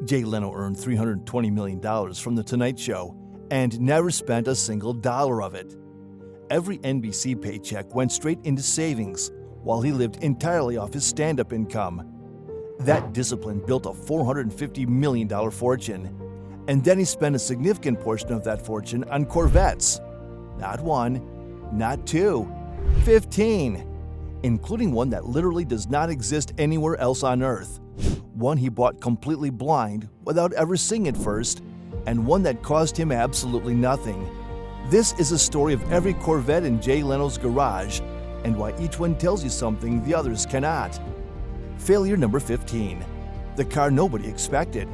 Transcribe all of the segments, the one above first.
Jay Leno earned $320 million from The Tonight Show and never spent a single dollar of it. Every NBC paycheck went straight into savings, while he lived entirely off his stand-up income. That discipline built a $450 million fortune, and then he spent a significant portion of that fortune on Corvettes. Not one, not two, 15, including one that literally does not exist anywhere else on Earth, one he bought completely blind without ever seeing it first, and one that cost him absolutely nothing. This is a story of every Corvette in Jay Leno's garage, and why each one tells you something the others cannot. Failure number 15. The car nobody expected.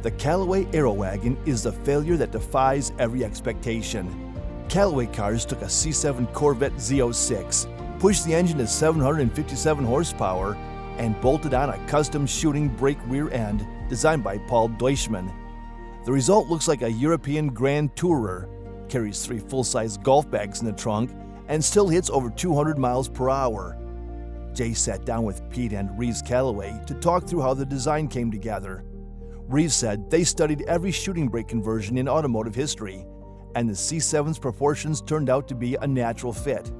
The Callaway Aerowagon is the failure that defies every expectation. Callaway cars took a C7 Corvette Z06, pushed the engine to 757 horsepower, and bolted on a custom shooting brake rear end designed by Paul Deutschmann. The result looks like a European Grand Tourer, carries 3 full-size golf bags in the trunk, and still hits over 200 miles per hour. Jay sat down with Pete and Reeves Callaway to talk through how the design came together. Reeves said they studied every shooting brake conversion in automotive history, and the C7's proportions turned out to be a natural fit.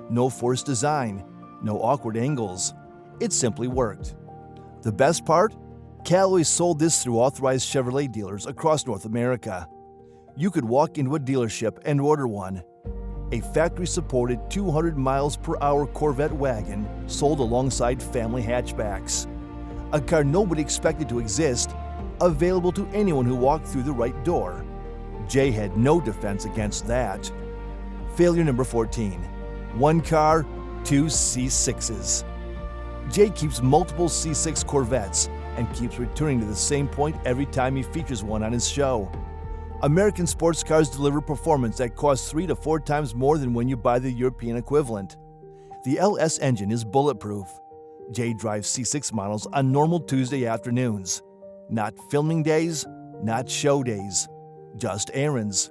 No forced design, no awkward angles. It simply worked. The best part? Callaway sold this through authorized Chevrolet dealers across North America. You could walk into a dealership and order one. A factory-supported 200 miles per hour Corvette wagon sold alongside family hatchbacks. A car nobody expected to exist, available to anyone who walked through the right door. Jay had no defense against that. Failure number 14. One car, 2 C6s. Jay keeps multiple C6 Corvettes and keeps returning to the same point every time he features one on his show. American sports cars deliver performance that costs 3 to 4 times more than when you buy the European equivalent. The LS engine is bulletproof. Jay drives C6 models on normal Tuesday afternoons. Not filming days, not show days, just errands.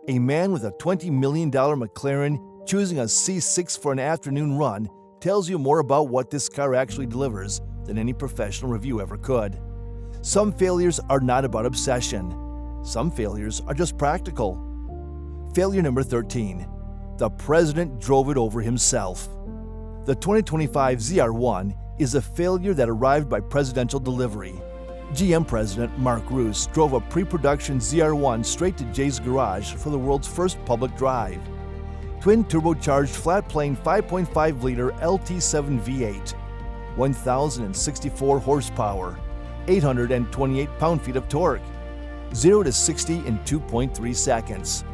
A man with a $20 million McLaren choosing a C6 for an afternoon run tells you more about what this car actually delivers than any professional review ever could. Some failures are not about obsession. Some failures are just practical. Failure number 13. The president drove it over himself. The 2025 ZR1 is a failure that arrived by presidential delivery. GM President Mark Roos drove a pre-production ZR1 straight to Jay's garage for the world's first public drive. Twin turbocharged flat-plane 5.5-liter LT7 V8, 1,064 horsepower, 828 pound-feet of torque, 0 to 60 in 2.3 seconds.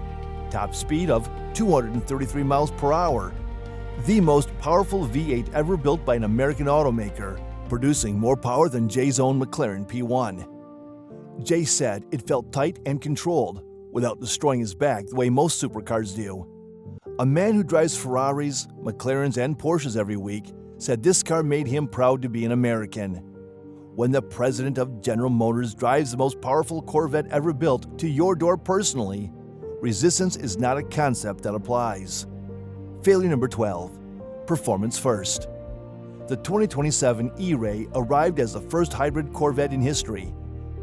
Top speed of 233 miles per hour. The most powerful V8 ever built by an American automaker, producing more power than Jay's own McLaren P1. Jay said it felt tight and controlled, without destroying his back the way most supercars do. A man who drives Ferraris, McLarens, and Porsches every week said this car made him proud to be an American. When the president of General Motors drives the most powerful Corvette ever built to your door personally, resistance is not a concept that applies. Failure number 12. Performance first. The 2027 E-Ray arrived as the first hybrid Corvette in history,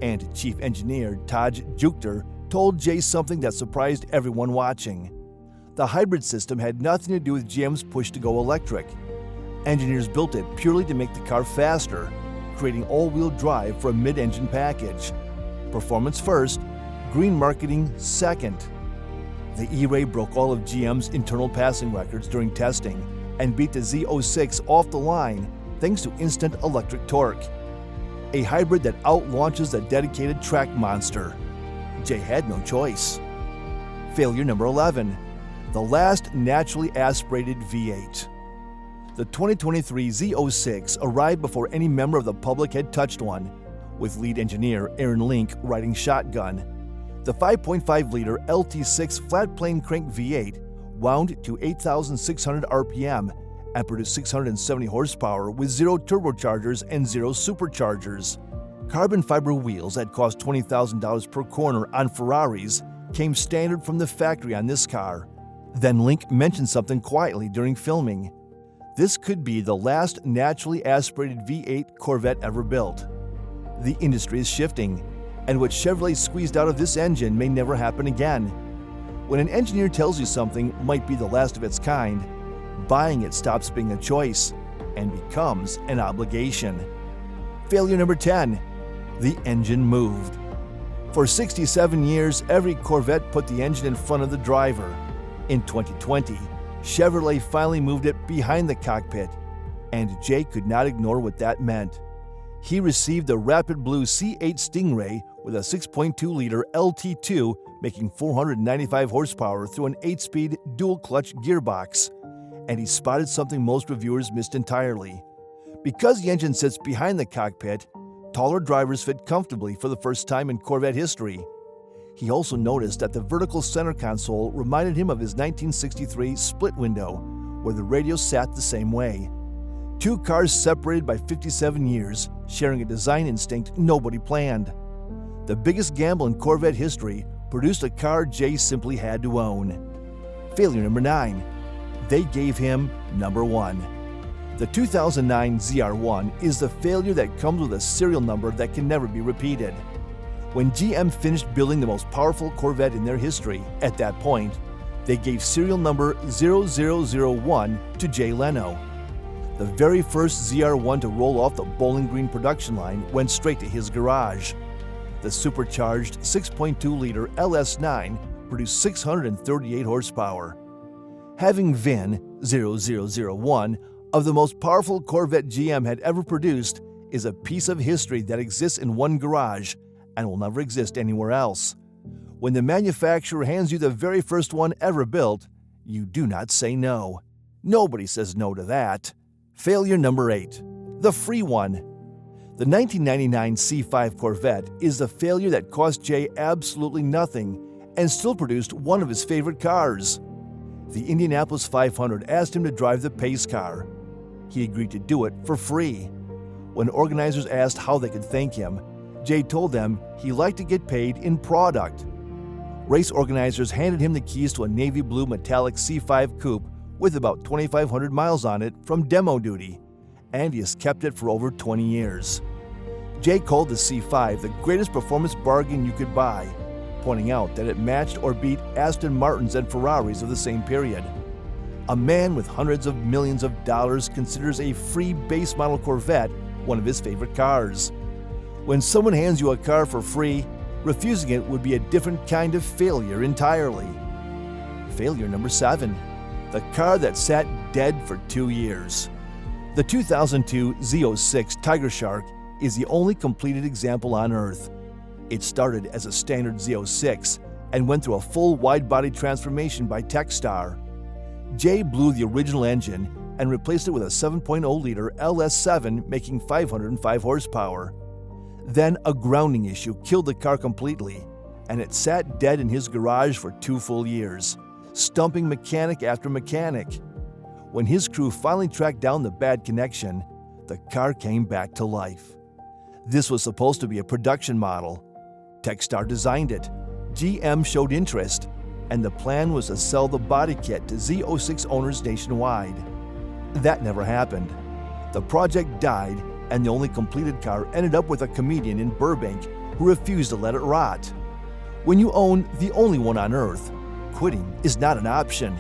and Chief Engineer Taj Jukter told Jay something that surprised everyone watching. The hybrid system had nothing to do with GM's push to go electric. Engineers built it purely to make the car faster, creating all-wheel drive for a mid-engine package. Performance first, green marketing second. The E-Ray broke all of GM's internal passing records during testing and beat the Z06 off the line thanks to instant electric torque. A hybrid that out-launches the dedicated track monster. Jay had no choice. Failure number 11. The last naturally aspirated V8. The 2023 Z06 arrived before any member of the public had touched one, with lead engineer Aaron Link riding shotgun. The 5.5-liter LT6 flat-plane crank V8 wound to 8,600 RPM and produced 670 horsepower with 0 turbochargers and 0 superchargers. Carbon fiber wheels that cost $20,000 per corner on Ferraris came standard from the factory on this car. Then Link mentioned something quietly during filming. This could be the last naturally aspirated V8 Corvette ever built. The industry is shifting, and what Chevrolet squeezed out of this engine may never happen again. When an engineer tells you something might be the last of its kind, buying it stops being a choice and becomes an obligation. Failure number 10. The engine moved. For 67 years, every Corvette put the engine in front of the driver. In 2020, Chevrolet finally moved it behind the cockpit, and Jay could not ignore what that meant. He received a Rapid Blue C8 Stingray with a 6.2-liter LT2 making 495 horsepower through an 8-speed dual-clutch gearbox, and he spotted something most reviewers missed entirely. Because the engine sits behind the cockpit, taller drivers fit comfortably for the first time in Corvette history. He also noticed that the vertical center console reminded him of his 1963 split window, where the radio sat the same way. Two cars separated by 57 years, sharing a design instinct nobody planned. The biggest gamble in Corvette history produced a car Jay simply had to own. Failure number 9. They gave him number 1. The 2009 ZR1 is the failure that comes with a serial number that can never be repeated. When GM finished building the most powerful Corvette in their history, at that point, they gave serial number 0001 to Jay Leno. The very first ZR1 to roll off the Bowling Green production line went straight to his garage. The supercharged 6.2-liter LS9 produced 638 horsepower. Having VIN 0001 of the most powerful Corvette GM had ever produced is a piece of history that exists in one garage and will never exist anywhere else. When the manufacturer hands you the very first one ever built, you do not say no. Nobody says no to that. Failure number 8. The free one. The 1999 C5 Corvette is the failure that cost Jay absolutely nothing and still produced one of his favorite cars. The Indianapolis 500 asked him to drive the pace car. He agreed to do it for free. When organizers asked how they could thank him, Jay told them he liked to get paid in product. Race organizers handed him the keys to a navy blue metallic C5 coupe with about 2,500 miles on it from demo duty, and he has kept it for over 20 years. Jay called the C5 the greatest performance bargain you could buy, pointing out that it matched or beat Aston Martins and Ferraris of the same period. A man with hundreds of millions of dollars considers a free base model Corvette one of his favorite cars. When someone hands you a car for free, refusing it would be a different kind of failure entirely. Failure number 7. The car that sat dead for 2 years. The 2002 Z06 Tiger Shark is the only completed example on Earth. It started as a standard Z06 and went through a full wide-body transformation by Techstar. Jay blew the original engine and replaced it with a 7.0-liter LS7 making 505 horsepower. Then a grounding issue killed the car completely, and it sat dead in his garage for 2 full years, stumping mechanic after mechanic. When his crew finally tracked down the bad connection, the car came back to life. This was supposed to be a production model. Techstar designed it, GM showed interest, and the plan was to sell the body kit to Z06 owners nationwide. That never happened. The project died, and the only completed car ended up with a comedian in Burbank who refused to let it rot. When you own the only one on Earth, quitting is not an option.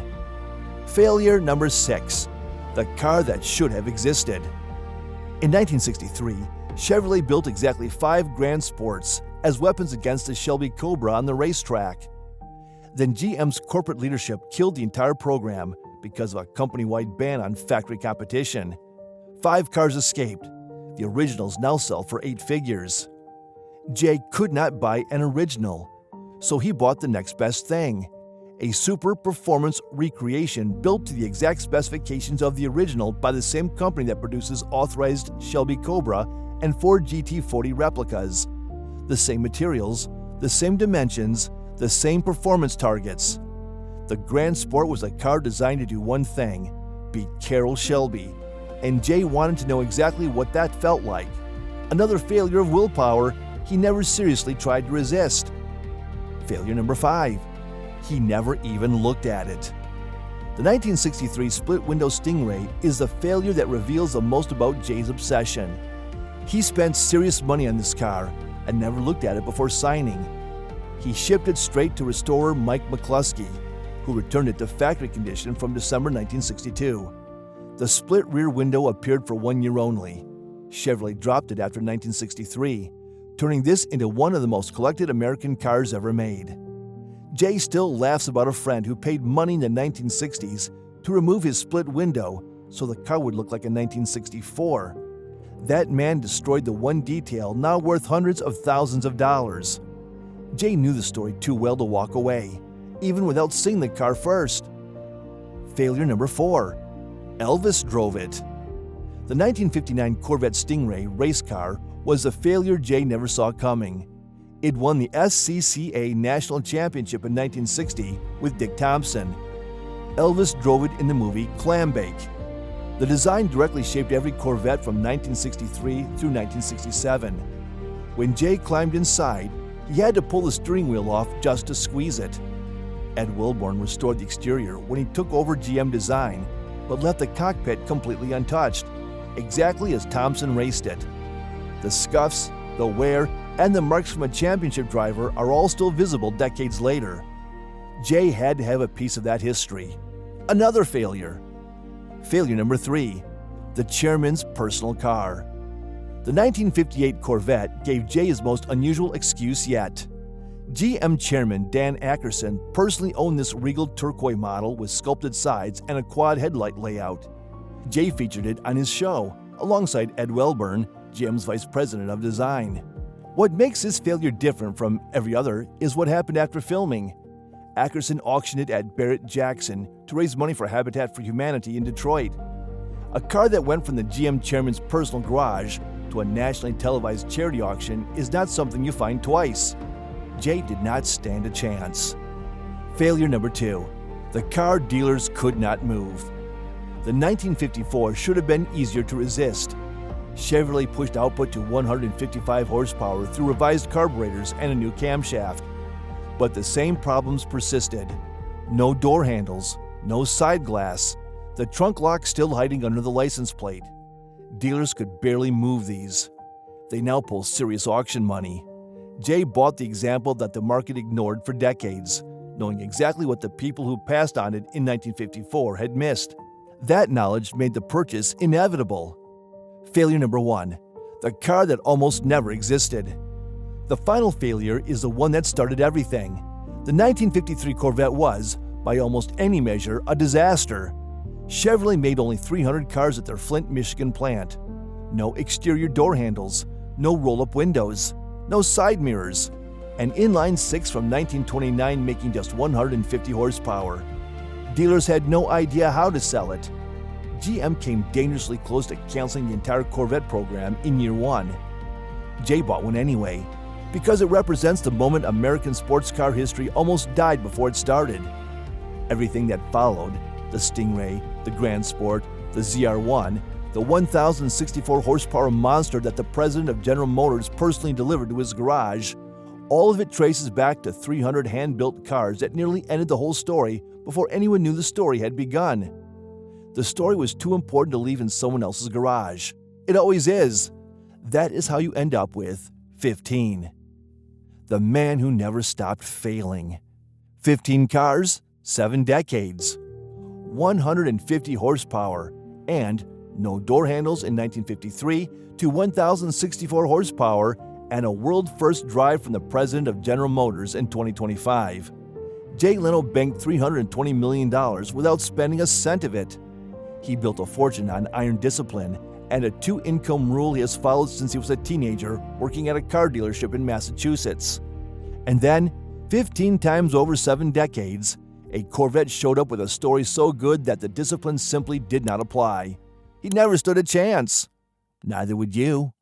Failure number 6. The car that should have existed. In 1963, Chevrolet built exactly 5 Grand Sports as weapons against the Shelby Cobra on the racetrack. Then GM's corporate leadership killed the entire program because of a company-wide ban on factory competition. 5 cars escaped. The originals now sell for 8 figures. Jay could not buy an original, so he bought the next best thing, a super performance recreation built to the exact specifications of the original by the same company that produces authorized Shelby Cobra and Ford GT40 replicas. The same materials, the same dimensions, the same performance targets. The Grand Sport was a car designed to do one thing: beat Carroll Shelby. And Jay wanted to know exactly what that felt like. Another failure of willpower he never seriously tried to resist. Failure number 5. He never even looked at it. The 1963 split-window Stingray is the failure that reveals the most about Jay's obsession. He spent serious money on this car and never looked at it before signing. He shipped it straight to restorer Mike McCluskey, who returned it to factory condition from December 1962. The split rear window appeared for 1 year only. Chevrolet dropped it after 1963, turning this into one of the most collected American cars ever made. Jay still laughs about a friend who paid money in the 1960s to remove his split window so the car would look like a 1964. That man destroyed the one detail now worth hundreds of thousands of dollars. Jay knew the story too well to walk away, even without seeing the car first. Failure number 4. Elvis drove it. The 1959 Corvette Stingray race car was a failure Jay never saw coming. It won the SCCA National Championship in 1960 with Dick Thompson. Elvis drove it in the movie Clambake. The design directly shaped every Corvette from 1963 through 1967. When Jay climbed inside, he had to pull the steering wheel off just to squeeze it. Ed Wilborn restored the exterior when he took over GM design, but left the cockpit completely untouched, exactly as Thompson raced it. The scuffs, the wear, and the marks from a championship driver are all still visible decades later. Jay had to have a piece of that history. Another failure. Failure number 3. The chairman's personal car. The 1958 Corvette gave Jay his most unusual excuse yet. GM chairman Dan Ackerson personally owned this regal turquoise model with sculpted sides and a quad headlight layout. Jay featured it on his show, alongside Ed Welburn, GM's vice president of design. What makes this failure different from every other is what happened after filming. Ackerson auctioned it at Barrett-Jackson to raise money for Habitat for Humanity in Detroit. A car that went from the GM chairman's personal garage to a nationally televised charity auction is not something you find twice. Jay did not stand a chance. Failure number 2. The car dealers could not move. The 1954 should have been easier to resist. Chevrolet pushed output to 155 horsepower through revised carburetors and a new camshaft. But the same problems persisted. No door handles, no side glass, the trunk lock still hiding under the license plate. Dealers could barely move these. They now pull serious auction money. Jay bought the example that the market ignored for decades, knowing exactly what the people who passed on it in 1954 had missed. That knowledge made the purchase inevitable. Failure number 1. The car that almost never existed. The final failure is the one that started everything. The 1953 Corvette was, by almost any measure, a disaster. Chevrolet made only 300 cars at their Flint, Michigan plant. No exterior door handles, no roll-up windows, no side mirrors, an inline 6 from 1929 making just 150 horsepower. Dealers had no idea how to sell it. GM came dangerously close to canceling the entire Corvette program in year 1. Jay bought one anyway, because it represents the moment American sports car history almost died before it started. Everything that followed, the Stingray, the Grand Sport, the ZR1, the 1,064 horsepower monster that the president of General Motors personally delivered to his garage, all of it traces back to 300 hand-built cars that nearly ended the whole story before anyone knew the story had begun. The story was too important to leave in someone else's garage. It always is. That is how you end up with 15. The man who never stopped failing. 15 cars, 7 decades. 150 horsepower, and no door handles in 1953 to 1,064 horsepower and a world-first drive from the president of General Motors in 2025. Jay Leno banked $320 million without spending a cent of it. He built a fortune on iron discipline and a 2-income rule he has followed since he was a teenager working at a car dealership in Massachusetts. And then, 15 times over 7 decades, a Corvette showed up with a story so good that the discipline simply did not apply. He never stood a chance. Neither would you.